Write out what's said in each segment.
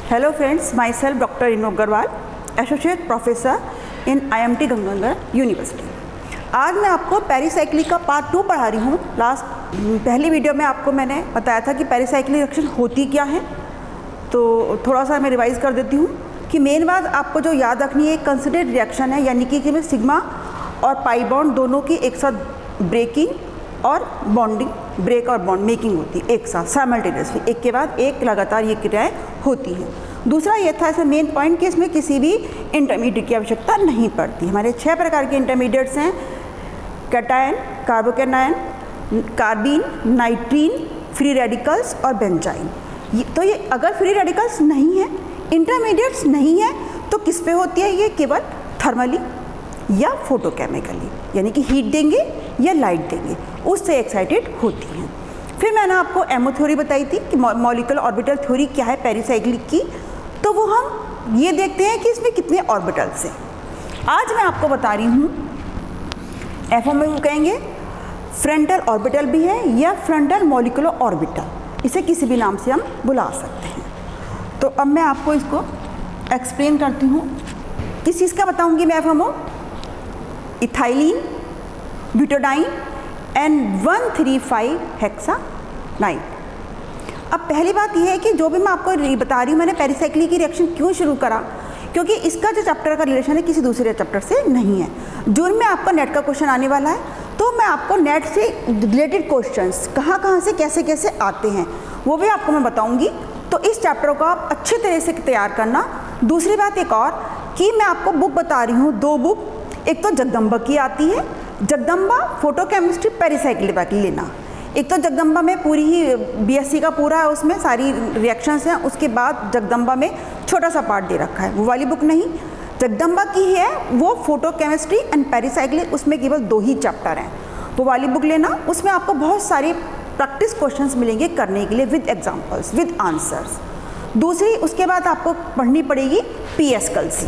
Hello friends, myself Dr. Inu Agarwal, Associate Professor in IMT Ganganagar university. आज मैं आपको pericyclic का पार्ट 2 पढ़ा रही हूँ। पहली वीडियो में आपको मैंने बताया था कि पेरिसाइक्लिक रिएक्शन होती क्या है, तो थोड़ा सा मैं रिवाइज़ कर देती हूँ कि मेन बात आपको जो याद रखनी है, एक कंसिडर्ड रिएक्शन है, यानी कि में सिग्मा और पाई बॉन्ड दोनों की एक साथ ब्रेकिंग और बॉन्डिंग, ब्रेक और बॉन्ड मेकिंग होती है एक साथ साइमल्टेनियसली, एक के बाद एक लगातार ये क्रियाएं होती हैं। दूसरा ये था इसमें मेन पॉइंट कि इसमें किसी भी इंटरमीडिएट की आवश्यकता नहीं पड़ती। हमारे 6 प्रकार के इंटरमीडिएट्स हैं: cation, carbanion, carbene, nitrene, free radicals और बेंजाइन। तो ये अगर फ्री रेडिकल्स नहीं है, इंटरमीडिएट्स नहीं है, तो किस पे होती है? ये केवल थर्मली या फोटोकेमिकली, यानी कि हीट देंगे या लाइट देंगे, उससे एक्साइटेड होती हैं। फिर मैंने आपको एमओ थ्योरी बताई थी कि मॉलिक्यूलर ऑर्बिटल थ्योरी क्या है पेरिसाइक्लिक की, तो वो हम ये देखते हैं कि इसमें कितने ऑर्बिटल्स हैं। आज मैं आपको बता रही हूँ एफओ में वो कहेंगे फ्रंटल ऑर्बिटल भी है या फ्रंटल मॉलिक्यूलर ऑर्बिटल, इसे किसी भी नाम से हम बुला सकते हैं। तो अब मैं आपको इसको एक्सप्लेन करती हूँ। किस चीज़ का बताऊँगी मैं एफएमओ? इथाइलिन, ब्यूटाडाइन एंड 135 हेक्सानाइड। अब पहली बात यह है कि जो भी मैं आपको बता रही हूँ, मैंने पेरिसाइक्लिक की रिएक्शन क्यों शुरू करा, क्योंकि इसका जो चैप्टर का रिलेशन है किसी दूसरे चैप्टर से नहीं है। जून में आपका नेट का क्वेश्चन आने वाला है, तो मैं आपको नेट से रिलेटेड क्वेश्चंस कहाँ से कैसे कैसे आते हैं वो भी आपको मैं बताऊँगी। तो इस चैप्टर को आप अच्छे तरह से तैयार करना। दूसरी बात एक और कि मैं आपको बुक बता रही हूँ, 2 बुक, एक तो जगदम्बा की आती है, जगदम्बा फोटोकेमिस्ट्री पेरिसाइक्लिक लेना। एक तो जगदम्बा में पूरी ही बीएससी का पूरा है, उसमें सारी रिएक्शंस हैं। उसके बाद जगदम्बा में छोटा सा पार्ट दे रखा है, वो वाली बुक नहीं, जगदम्बा की है वो फोटोकेमिस्ट्री एंड पेरिसाइक्लिक, उसमें केवल 2 ही चैप्टर हैं, वो वाली बुक लेना। उसमें आपको बहुत सारे प्रैक्टिस क्वेश्चंस मिलेंगे करने के लिए विद एग्जाम्पल्स, विद आंसर्स। दूसरी उसके बाद आपको पढ़नी पड़ेगी पीएस कलसी,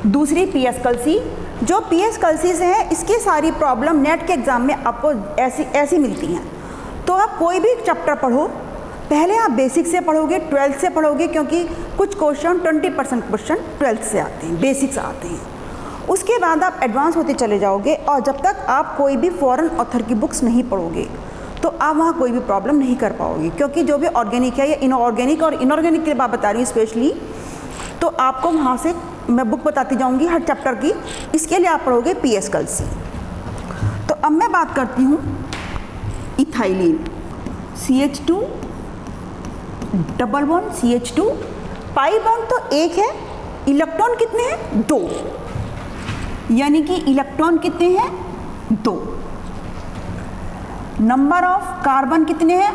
दूसरी पीएस कलसी। जो पीएस कलसी से है, इसकी सारी प्रॉब्लम नेट के एग्ज़ाम में आपको ऐसी मिलती हैं। तो आप कोई भी चैप्टर पढ़ो, पहले आप बेसिक से पढ़ोगे, 12th से पढ़ोगे, क्योंकि कुछ क्वेश्चन 20% क्वेश्चन 12th से आते हैं, बेसिक से आते हैं। उसके बाद आप एडवांस होते चले जाओगे, और जब तक आप कोई भी फॉरेन ऑथर की बुक्स नहीं पढ़ोगे तो आप वहाँ कोई भी प्रॉब्लम नहीं कर पाओगे, क्योंकि जो भी ऑर्गेनिक है या इनऑर्गेनिक, और इनऑर्गेनिक की बात बता रही हूँ स्पेशली, तो आपको वहाँ से मैं बुक बताती जाऊँगी हर चैप्टर की। इसके लिए आप पढ़ोगे पीएस कलसी। तो अब मैं बात करती हूँ ethylene, CH2 double bond CH2, pi bond तो एक है, इलेक्ट्रॉन कितने हैं? 2, यानी कि इलेक्ट्रॉन कितने हैं? 2। नंबर ऑफ कार्बन कितने हैं?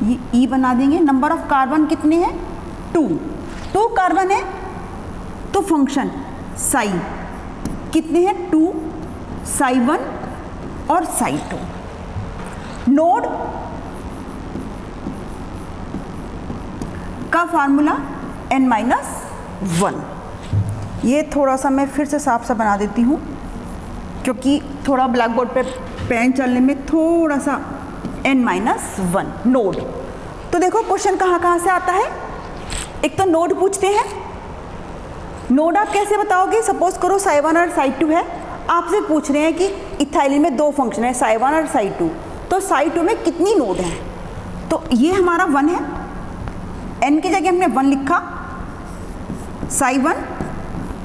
ये ई बना देंगे। नंबर ऑफ कार्बन कितने हैं? 2 कार्बन है, तो फंक्शन साई कितने हैं? 2, साई 1 और साई 2। नोड का फार्मूला n-1। ये थोड़ा सा मैं फिर से साफ सा बना देती हूँ, क्योंकि थोड़ा ब्लैक बोर्ड पे पेन चलने में थोड़ा सा n-1 नोड। तो देखो क्वेश्चन कहाँ से आता है। एक तो नोड पूछते हैं, नोड आप कैसे बताओगे? सपोज करो साई 1 और साई 2 है, आपसे पूछ रहे हैं कि इथाइलिन में 2 फंक्शन है, साई 1 और साई 2, तो साई 2 में कितनी नोड है? तो ये हमारा 1 है, n की जगह हमने 1 लिखा, साई 1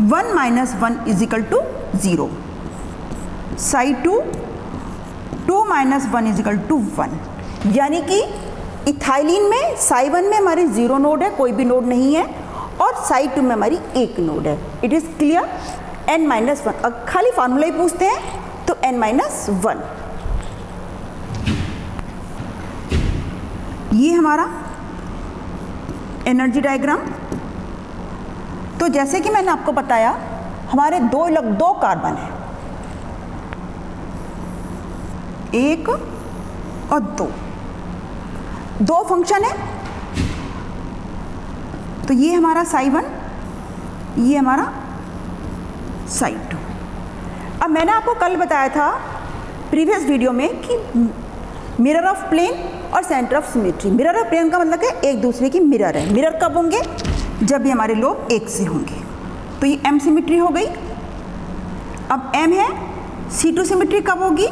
1 - 1 = 0, साई 2 2 - 1 = 1, यानी कि इथाइलिन में साई 1 में हमारी 0 नोड है, कोई भी नोड नहीं है, और साई 2 में हमारी 1 नोड है। It is clear? n-1। अब खाली फार्मूला ही पूछते हैं, तो n-1। ये हमारा एनर्जी डायग्राम। तो जैसे कि मैंने आपको बताया, हमारे 2 कार्बन है, 1 और 2 फंक्शन है। तो ये हमारा साई 1, ये हमारा साई 2। अब मैंने आपको कल बताया था प्रीवियस वीडियो में कि मिरर ऑफ प्लेन और centre of symmetry. Mirror of brain का मतलब है एक दूसरे की मिरर है। मिरर कब होंगे? जब भी हमारे लोब एक से होंगे। तो ये एम सिमेट्री हो गई। अब एम है, C2 सिमेट्री कब होगी?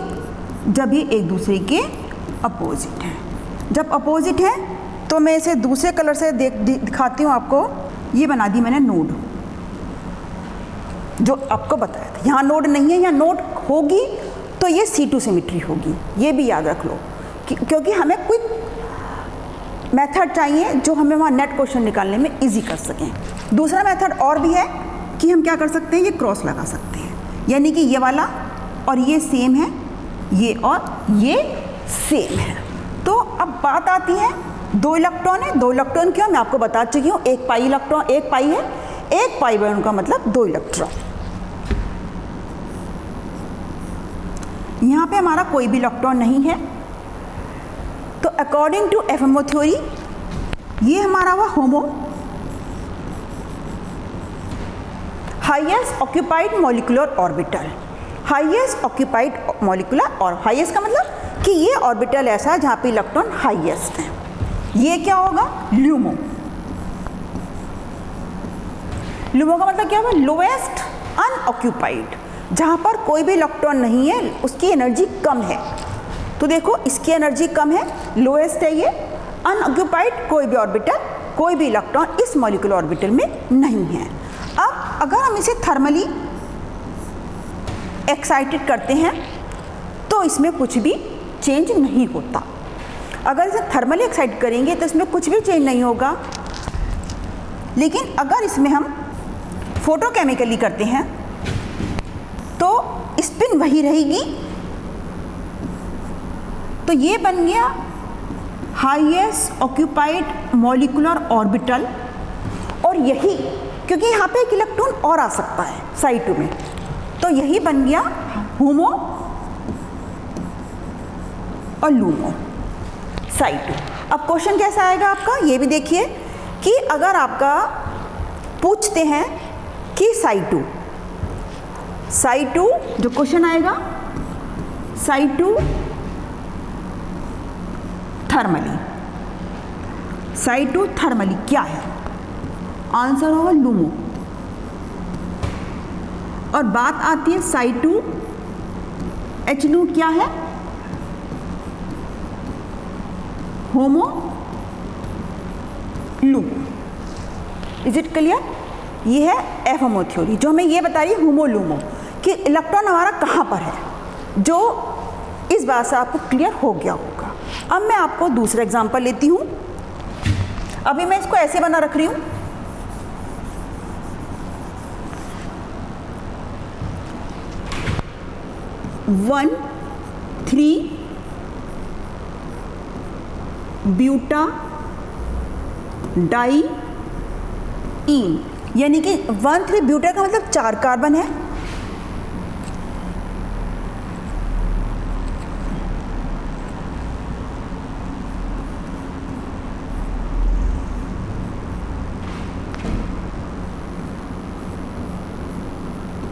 जब ये एक दूसरे के अपोजिट है। जब अपोजिट है तो मैं इसे दूसरे कलर से दिखाती हूँ आपको। ये बना दी मैंने नोड, जो आपको बताया था। यहाँ नोड नहीं है, यहाँ नोड होगी तो ये C2 सिमेट्री होगी। ये भी याद रख लो क्योंकि हमें क्विक मेथड चाहिए जो हमें वहाँ नेट क्वेश्चन निकालने में इजी कर सकें। दूसरा मेथड और भी है कि हम क्या कर सकते हैं, ये क्रॉस लगा सकते हैं, यानी कि ये वाला और ये सेम है, ये और ये सेम है। तो अब बात आती है, 2 इलेक्ट्रॉन है। 2 इलेक्ट्रॉन क्यों, मैं आपको बता चुकी हूँ। एक पाई इलेक्ट्रॉन, एक पाई है, एक पाई बॉन्ड का मतलब 2 इलेक्ट्रॉन। यहाँ पे हमारा कोई भी इलेक्ट्रॉन नहीं है। तो अकॉर्डिंग टू एफएमओ थ्योरी ये हमारा हुआ HOMO, highest occupied molecular orbital. Highest occupied molecular, और हाईएस्ट का मतलब कि ये ऑर्बिटल ऐसा है जहाँ पे इलेक्ट्रॉन हाईएस्ट है। ये क्या होगा? ल्यूमो। ल्यूमो का मतलब क्या होगा? लोएस्ट अनऑक्यूपाइड, जहाँ पर कोई भी इलेक्ट्रॉन नहीं है, उसकी एनर्जी कम है। तो देखो इसकी एनर्जी कम है, लोएस्ट है ये। अनऑक्यूपाइड, कोई भी ऑर्बिटल, कोई भी इलेक्ट्रॉन इस मॉलिक्यूलर ऑर्बिटल में नहीं है। अब अगर हम इसे थर्मली एक्साइटेड करते हैं तो इसमें कुछ भी चेंज नहीं होता। अगर इसे थर्मली एक्साइट करेंगे तो इसमें कुछ भी चेंज नहीं होगा। लेकिन अगर इसमें हम फोटोकेमिकली करते हैं तो स्पिन वही रहेगी। तो ये बन गया हाईएस्ट ऑक्यूपाइड मॉलिक्यूलर ऑर्बिटल। और यही, क्योंकि यहाँ पे एक इलेक्ट्रॉन और आ सकता है साइड में, तो यही बन गया होमो और लूमो साइड। अब क्वेश्चन कैसा आएगा आपका, ये भी देखिए कि अगर आपका पूछते हैं कि साइड टू जो क्वेश्चन आएगा, side to thermally, side to thermally क्या है? आंसर होगा लूमो। और बात आती है साइड टू H2 क्या है? होमो लूमो। Is it clear? ये है एफएमओ थ्योरी जो हमें ये बता रही है होमो लूमो कि इलेक्ट्रॉन हमारा कहाँ पर है, जो इस बात से आपको क्लियर हो गया होगा। अब मैं आपको दूसरा एग्जांपल लेती हूँ। अभी मैं इसको ऐसे बना रख रही हूँ। वन 3 ब्यूटा डाई इन, यानी कि 1,3 ब्यूटा का मतलब 4 कार्बन है।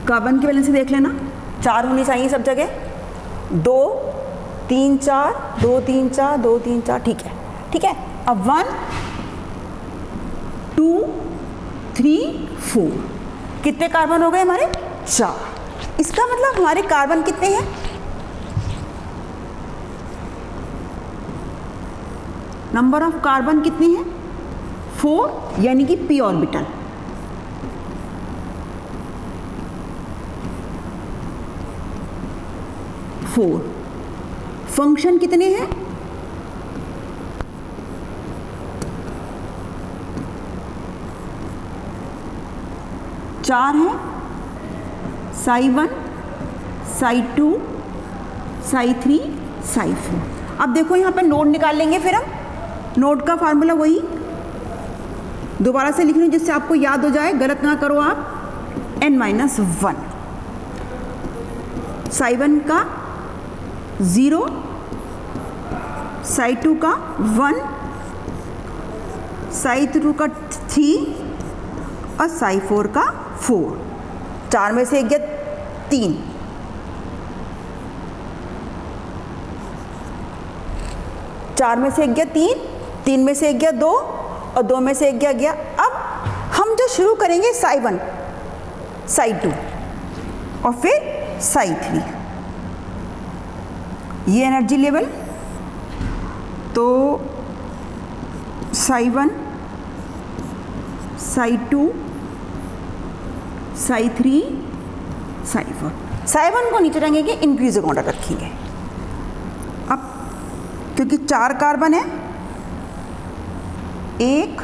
कार्बन की वैलेंसी देख लेना, 4 होनी चाहिए सब जगह। 2 3 4 2 3 4 2 3 4, ठीक है, ठीक है। अब 1 2 3 4 कितने कार्बन हो गए हमारे? 4। इसका मतलब हमारे कार्बन कितने हैं? नंबर ऑफ कार्बन कितने हैं? 4, यानी कि p ऑर्बिटल। फंक्शन कितने हैं? 4 है। psi1 psi2 psi3 psi4। अब देखो यहाँ पे नोड निकाल लेंगे। फिर हम नोड का फार्मूला वही दोबारा से लिख रही हूँ जिससे आपको याद हो जाए, गलत ना करो आप। n-1 psi1 का 0, psi2 का 1, psi3 का 3 और psi4 का 4। 4 में से एक गया 3। 4 में से 1 गया 3, 3 में से 1 गया 2 और 2 में से 1 गया। अब हम जो शुरू करेंगे psi1 psi2 और फिर psi3, ये एनर्जी लेवल, तो psi1 psi2 psi3 psi4। psi1 को नीचे रखेंगे, इंक्रीजिंग ऑर्डर रखेंगे। अब क्योंकि 4 कार्बन है, 1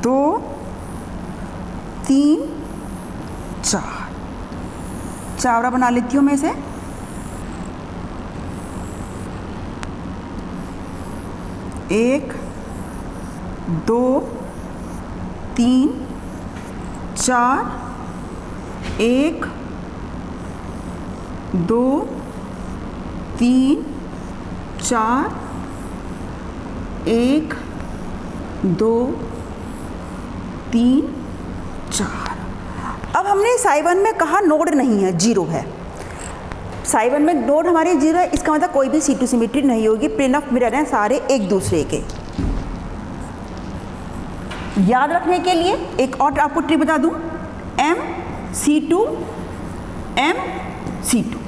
2 3 4, चावड़ा बना लेती हूँ मैं इसे। एक 2 3 4, 1 2 3 4, 1 2 3 4। अब हमने psi1 में कहा नोड नहीं है, जीरो है। psi1 में नोड हमारे जीरो है, इसका मतलब कोई भी C2 सिमेट्री नहीं होगी, प्लेन ऑफ मिरर हैं सारे एक दूसरे के। याद रखने के लिए एक और आपको ट्रिक बता दूं, MC2 MC2,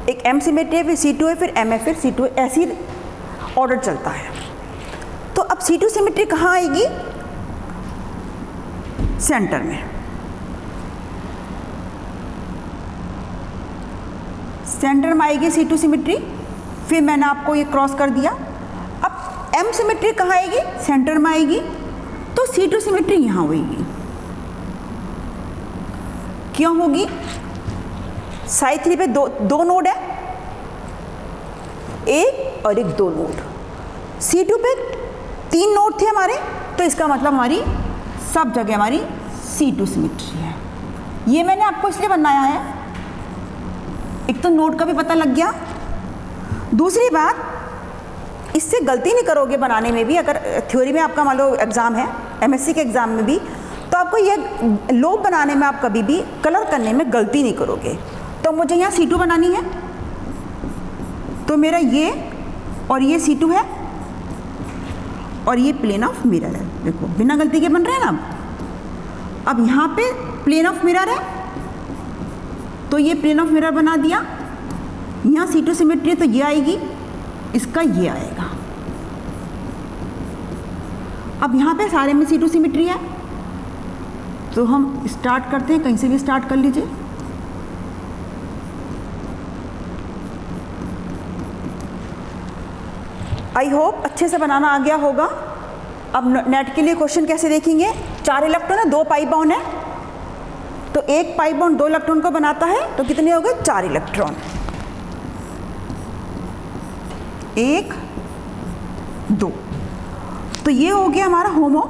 एक M सिमेट्री है, फिर C2 है, फिर M है, फिर C2 है, ऐसी ऑर्डर चलता है। तो अब C2 सिमेट्री कहाँ आएगी? सेंटर में। सेंटर में आएगी C2 सिमेट्री, फिर मैंने आपको ये क्रॉस कर दिया। अब M सिमेट्री कहाँ आएगी? सेंटर में आएगी, तो C2 सिमेट्री यहाँ होगी। क्यों होगी? psi3 पे दो नोड है, एक और एक 2 नोड। C2 पे 3 नोड थे हमारे, तो इसका मतलब हमारी सब जगह हमारी C2 सिमेट्री है। ये मैंने आपको इसलिए बनाया है, एक तो नोड का भी पता लग गया, दूसरी बात इससे गलती नहीं करोगे बनाने में भी। अगर थ्योरी में आपका मान लो एग्ज़ाम है, MSc के एग्ज़ाम में भी, तो आपको ये लोब बनाने में आप कभी भी कलर करने में गलती नहीं करोगे। तो मुझे यहाँ C2 बनानी है, तो मेरा ये और ये C2 है और ये प्लेन ऑफ मिरर है। देखो बिना गलती के बन रहे हैं ना। अब यहाँ पे प्लेन ऑफ मिरर है, तो ये प्लेन ऑफ मिरर बना दिया। यहाँ C2 सिमेट्री है, तो ये आएगी, इसका ये आएगा। अब यहाँ पे सारे में C2 सिमेट्री है, तो हम स्टार्ट करते हैं, कहीं से भी स्टार्ट कर लीजिए। आई होप अच्छे से बनाना आ गया होगा। अब नेट के लिए क्वेश्चन कैसे देखेंगे? 4 इलेक्ट्रॉन है, 2 पाई बॉन्ड है, तो एक पाई बॉन्ड 2 इलेक्ट्रॉन को बनाता है, तो कितने हो गए? 4 इलेक्ट्रॉन। 1 2, तो ये हो गया हमारा होमो।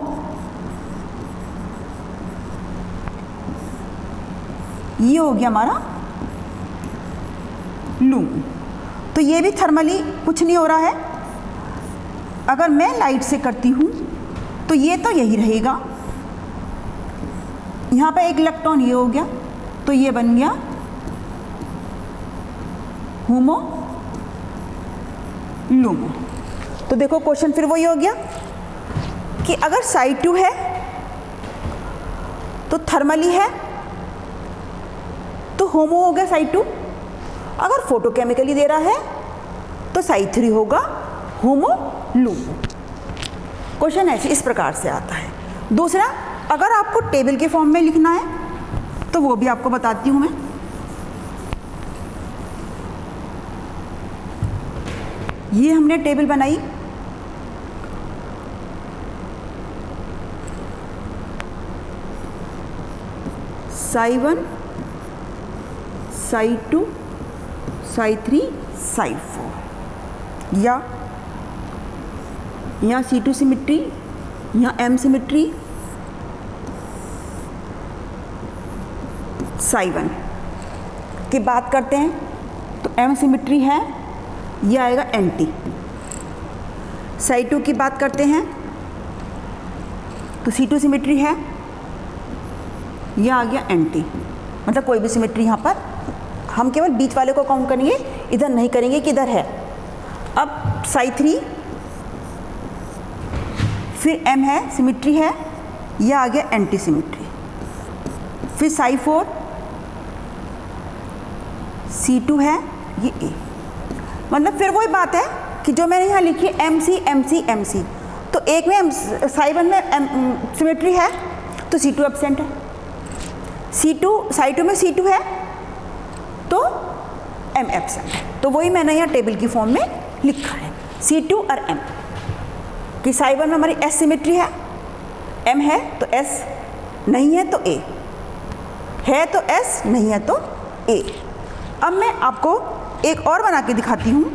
ये हो गया हमारा लूम। तो ये भी थर्मली कुछ नहीं हो रहा है। अगर मैं लाइट से करती हूँ तो ये तो यही रहेगा। यहाँ पे 1 इलेक्ट्रॉन ये हो गया, तो ये बन गया होमो लूमो। तो देखो क्वेश्चन फिर वही हो गया कि अगर psi2 है तो थर्मली है, तो होमो हो गया psi2। अगर फोटोकेमिकली दे रहा है तो psi3 होगा होमो लूमो। क्वेश्चन ऐसे इस प्रकार से आता है। दूसरा, अगर आपको टेबल के फॉर्म में लिखना है तो वो भी आपको बताती हूँ मैं। ये हमने टेबल बनाई, psi1 psi2 psi3 psi4, या यहाँ C2 सिमेट्री, यहाँ M सिमेट्री, psi1 की बात करते हैं तो M सिमेट्री है, यह आएगा NT। psi2 की बात करते हैं तो C2 सिमेट्री है, यह आ गया NT। मतलब कोई भी सिमेट्री यहाँ पर हम केवल बीच वाले को काउंट करेंगे, इधर नहीं करेंगे कि इधर है, साई 3, फिर M है सिमिट्री है, यह आ गया एंटी सिमिट्री, फिर साई 4, C2 है, ये A। मतलब फिर वही बात है कि जो मैंने यहाँ लिखी है MC MC MC, तो एक में साई 1 में सिमेट्री है तो C2 एब्सेंट है, साई 2 में C2 है तो M एब्सेंट है। तो वही मैंने यहाँ टेबल की फॉर्म में लिखा है C2 और M, कि साई 1 में हमारी S सिमेट्री है, M है तो S, नहीं है तो A, है तो S, नहीं है तो A। अब मैं आपको एक और बना के दिखाती हूँ।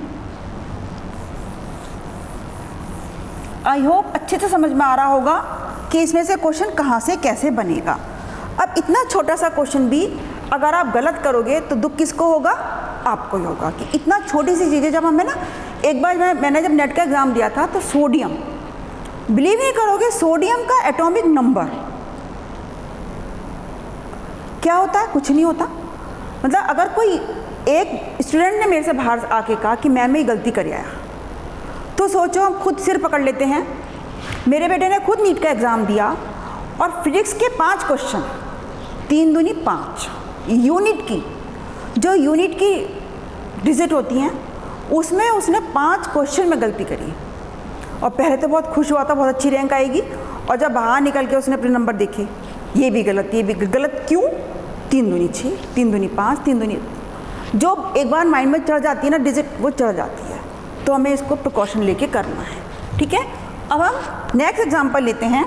आई होप अच्छे से समझ में आ रहा होगा कि इसमें से क्वेश्चन कहाँ से कैसे बनेगा। अब इतना छोटा सा क्वेश्चन भी अगर आप गलत करोगे तो दुख किसको होगा? आपको ही होगा। कि इतना छोटी सी चीज़ें, जब हमें ना एक बार मैंने जब नेट का एग्ज़ाम दिया था तो सोडियम, बिलीव नहीं करोगे, सोडियम का एटॉमिक नंबर क्या होता है? कुछ नहीं होता। मतलब अगर कोई एक स्टूडेंट ने मेरे से बाहर आके कहा कि मैम मैं ये गलती कर आया, तो सोचो हम खुद सिर पकड़ लेते हैं। मेरे बेटे ने खुद नीट का एग्ज़ाम दिया और फिजिक्स के 5 क्वेश्चन, 3 दूनी 5, यूनिट की, जो यूनिट की डिजिट होती हैं उसमें उसने 5 क्वेश्चन में गलती करी। और पहले तो बहुत खुश हुआ था, बहुत अच्छी रैंक आएगी, और जब बाहर निकल के उसने अपने नंबर देखे, ये भी गलत, ये भी गलत। क्यों? 3 दूनी 6, 3 दूनी 5, 3 दूनी, जो एक बार माइंड में चढ़ जाती है ना डिजिट, वो चढ़ जाती है। तो हमें इसको प्रिकॉशन लेके करना है, ठीक है। अब हम नेक्स्ट एग्जांपल लेते हैं।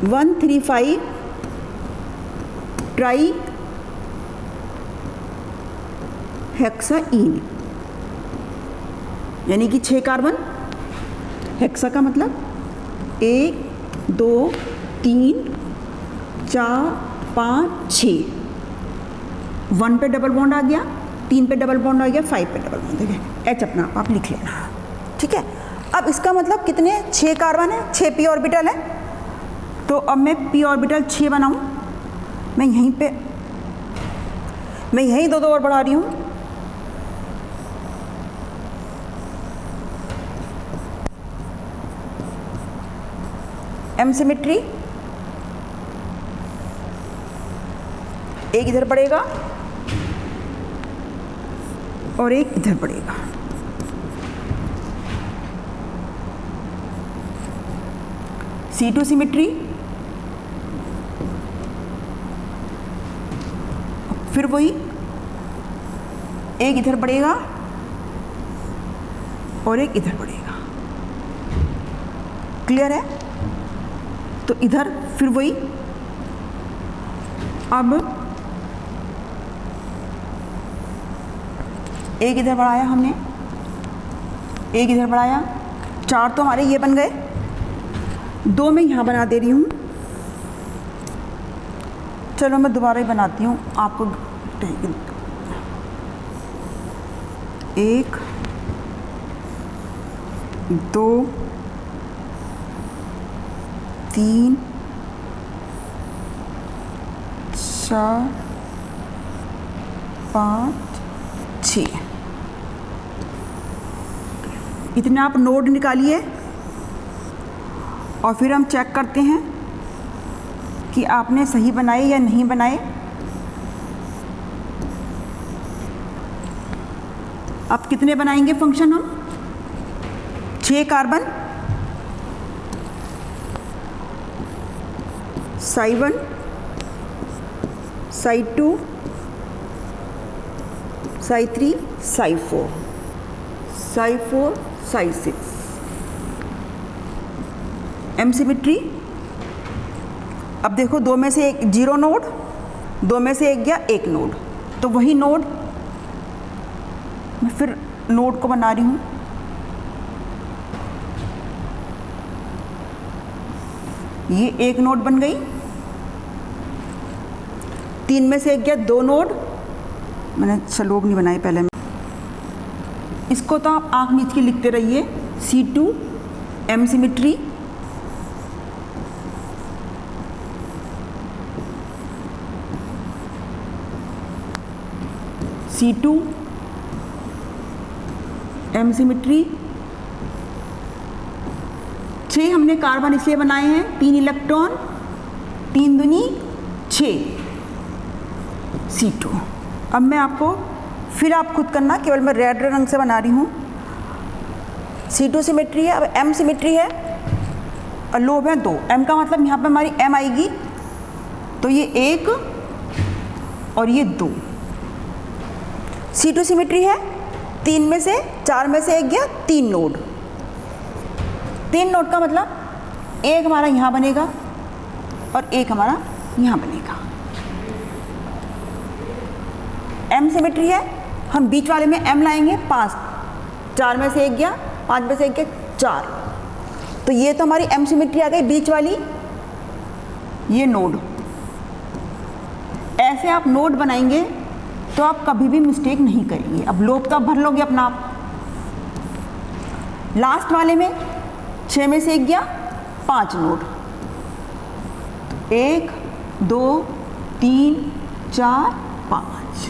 (135) ट्राई हेक्साइन, यानी कि 6 कार्बन। हेक्सा का मतलब 1 2 3 4 5 6, 1 पे डबल बॉन्ड आ गया, 3 पे डबल बॉन्ड आ गया, 5 पे डबल बॉन्ड आ गया। एच अपना आप लिख लेना, ठीक है। अब इसका मतलब कितने? 6 कार्बन है, 6 p ऑर्बिटल है। तो अब मैं p ऑर्बिटल 6 बनाऊं, मैं यहीं 2 और बढ़ा रही हूँ। M सिमेट्री, एक इधर पड़ेगा और एक इधर पड़ेगा। C2 सिमेट्री, फिर वही एक इधर पड़ेगा और एक इधर पड़ेगा। क्लियर है? तो इधर फिर वही, अब एक इधर बढ़ाया हमने, एक इधर बढ़ाया, 4 तो हमारे ये बन गए, 2 मैं यहाँ बना दे रही हूँ। चलो मैं दोबारा ही बनाती हूँ आपको। 1 2 3 4 5 6, इतने आप नोड निकालिए और फिर हम चेक करते हैं कि आपने सही बनाए या नहीं बनाए। अब कितने बनाएंगे फंक्शन हम? 6 carbon, Sai 1, Sai 2, Sai 3, Sai 4, Sai 4, Sai 6। M symmetry, अब देखो 2 में से एक 0 नोड, 2 में से एक गया 1 नोड, तो वही नोड मैं फिर नोड को बना रही हूँ। ये 1 नोड बन गई, 3 में से एक गया 2 नोड, मैंने सलोब नहीं बनाई पहले में। इसको तो आप आँख नीच के लिखते रहिए। C2 M symmetry, C2 M symmetry. 6 हमने कार्बन इसलिए बनाए हैं, 3 इलेक्ट्रॉन, 3 दूनी 6 C2। अब मैं आपको फिर आप खुद करना, केवल मैं रेड रंग से बना रही हूँ। C2 सिमेट्री है, अब M सिमेट्री है और लोब है 2। M का मतलब यहाँ पे हमारी M आएगी, तो ये 1 और ये 2। C2 सिमेट्री है, 3 में से 4 में से 1 गया, 3 नोड। 3 नोड का मतलब एक हमारा यहाँ बनेगा और एक हमारा यहाँ बनेगा। M सिमेट्री है, हम बीच वाले में M लाएंगे 5, 4 में से 1 गया, 5 में से 1 गया 4, तो ये तो हमारी M सिमेट्री आ गई बीच वाली, ये नोड। ऐसे आप नोड बनाएंगे तो आप कभी भी मिस्टेक नहीं करेंगे। अब लोब का भर लोगे अपना आप। लास्ट वाले में 6 में से 1 गया, 5 नोड, 1 2 3 4 5।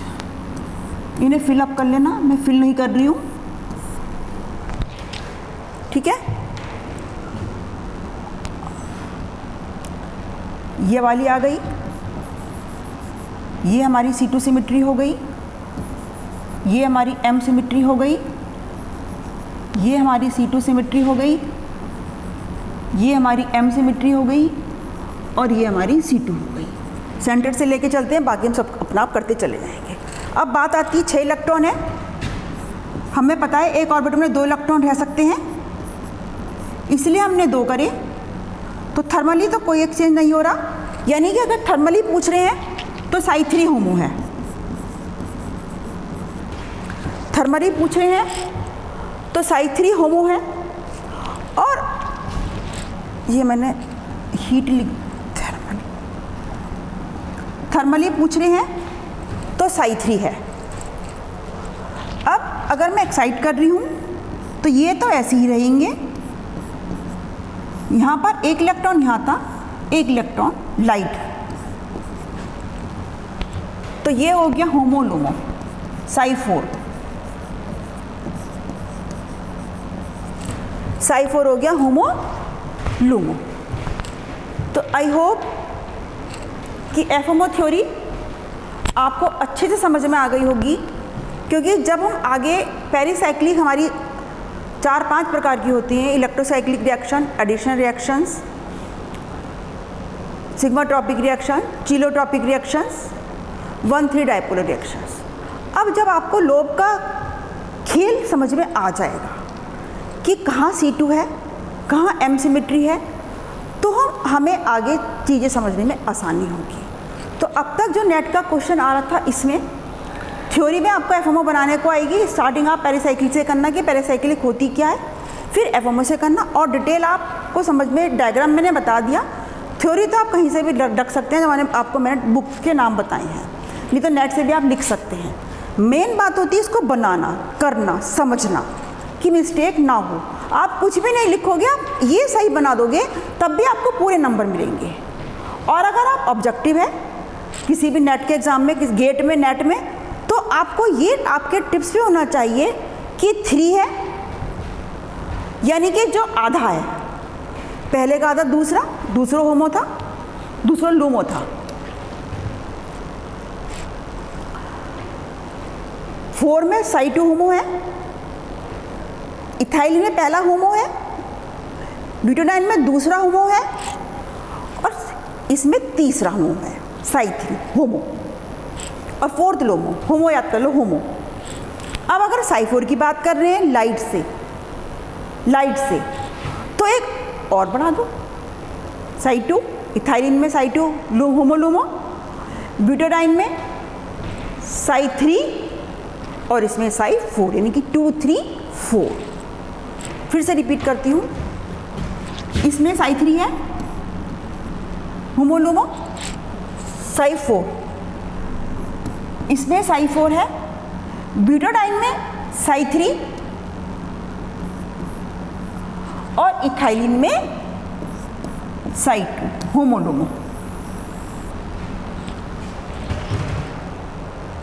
इन्हें फिलअप कर लेना, मैं फिल नहीं कर रही हूँ, ठीक है। ये वाली आ गई, ये हमारी C2 सिमेट्री हो गई, ये हमारी M सिमेट्री हो गई, ये हमारी C2 सिमेट्री हो गई, ये हमारी M सिमेट्री हो गई और ये हमारी C2 हो गई। सेंटर से लेके चलते हैं, बाकी हम सब अपना आप करते चले जाएंगे। अब बात आती है 6 इलेक्ट्रॉन है, हमें पता है एक ऑर्बिटल में 2 इलेक्ट्रॉन रह सकते हैं, इसलिए हमने 2 करे। तो थर्मली तो कोई एक्सचेंज नहीं हो रहा, यानी कि अगर थर्मली पूछ रहे हैं तो Psi3 होमो है। थर्मली पूछ रहे हैं तो Psi3 होमो है, और ये मैंने हीट लिख, थर्मली पूछ रहे हैं तो Psi3 है। अब अगर मैं एक्साइट कर रही हूँ तो ये तो ऐसे ही रहेंगे, यहाँ पर 1 इलेक्ट्रॉन यहाँ था, 1 इलेक्ट्रॉन लाइट, तो ये हो गया होमो लूमो Psi4। Psi4 हो गया होमो लूमो। तो आई होप कि FMO थ्योरी आपको अच्छे से समझ में आ गई होगी, क्योंकि जब हम आगे पेरिसाइक्लिक हमारी 4-5 प्रकार की होती हैं, electrocyclic reaction, addition reactions, sigmatropic reaction, cheletropic reactions, 1,3 dipolar reactions. अब जब आपको लोब का खेल समझ में आ जाएगा कि कहाँ C2 है, कहाँ M सिमेट्री है, तो हमें आगे चीज़ें समझने में आसानी होगी। तो अब तक जो नेट का क्वेश्चन आ रहा था, इसमें थ्योरी में आपको FMO बनाने को आएगी। स्टार्टिंग आप पेरिसाइक्लिक से करना कि पेरिसाइक्लिक होती क्या है, फिर FMO से करना, और डिटेल आपको समझ में, डायग्राम मैंने बता दिया। थ्योरी तो आप कहीं से भी रख सकते हैं, जो मैंने बुक के नाम बताए हैं, नहीं तो नेट से भी आप लिख सकते हैं। मेन बात होती है इसको बनाना, करना, समझना, कि मिस्टेक ना हो। आप कुछ भी नहीं लिखोगे, आप ये सही बना दोगे, तब भी आपको पूरे नंबर मिलेंगे। और अगर आप ऑब्जेक्टिव है किसी भी नेट के एग्ज़ाम में, किस गेट में, नेट में, तो आपको ये आपके टिप्स पे होना चाहिए कि 3 है, यानी कि जो आधा है, पहले का आधा दूसरा होमो था, दूसरा लूमो था। 4 में Psi2 होमो है, इथाइलिन में पहला होमो है, ब्यूटाडाइन में दूसरा होमो है, और इसमें तीसरा होमो है, Psi3 होमो, और 4th लोमो, होमो याद कर लो, होमो। अब अगर Psi4 की बात कर रहे हैं लाइट से, तो एक और बढ़ा दो, Psi2, इथाइलिन में Psi2 होमो लूमो, ब्यूटाडाइन में Psi3 और इसमें Psi4, यानी कि 2 3 4। फिर से रिपीट करती हूँ, इसमें Psi3 है, होमो लूमो, Psi4, इसमें Psi4 है, ब्यूटाडाइन में Psi3 और इथाइलिन में Psi2 होमो लूमो।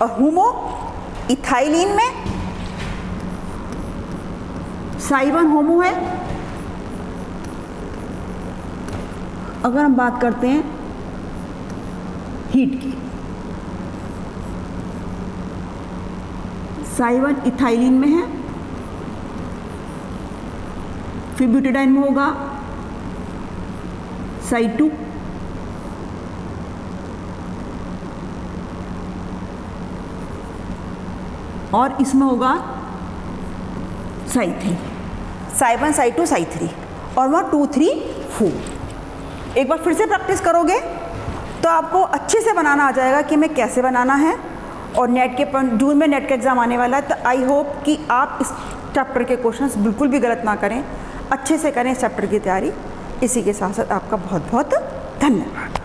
और होमो इथाइलिन में साइवन होमो है। अगर हम बात करते हैं हीट की, साइवन इथाइलिन में है, फिर ब्यूटाडाइन में होगा साइड 2, और इसमें होगा साइड 3, साइवन साइड 2 साइड 3, और वहाँ 2 3 4। एक बार फिर से प्रैक्टिस करोगे तो आपको अच्छे से बनाना आ जाएगा कि मैं कैसे बनाना है। और नेट के जून में नेट का एग्ज़ाम आने वाला है, तो आई होप कि आप इस चैप्टर के क्वेश्चंस बिल्कुल भी गलत ना करें, अच्छे से करें इस चैप्टर की तैयारी। इसी के साथ साथ आपका बहुत बहुत धन्यवाद।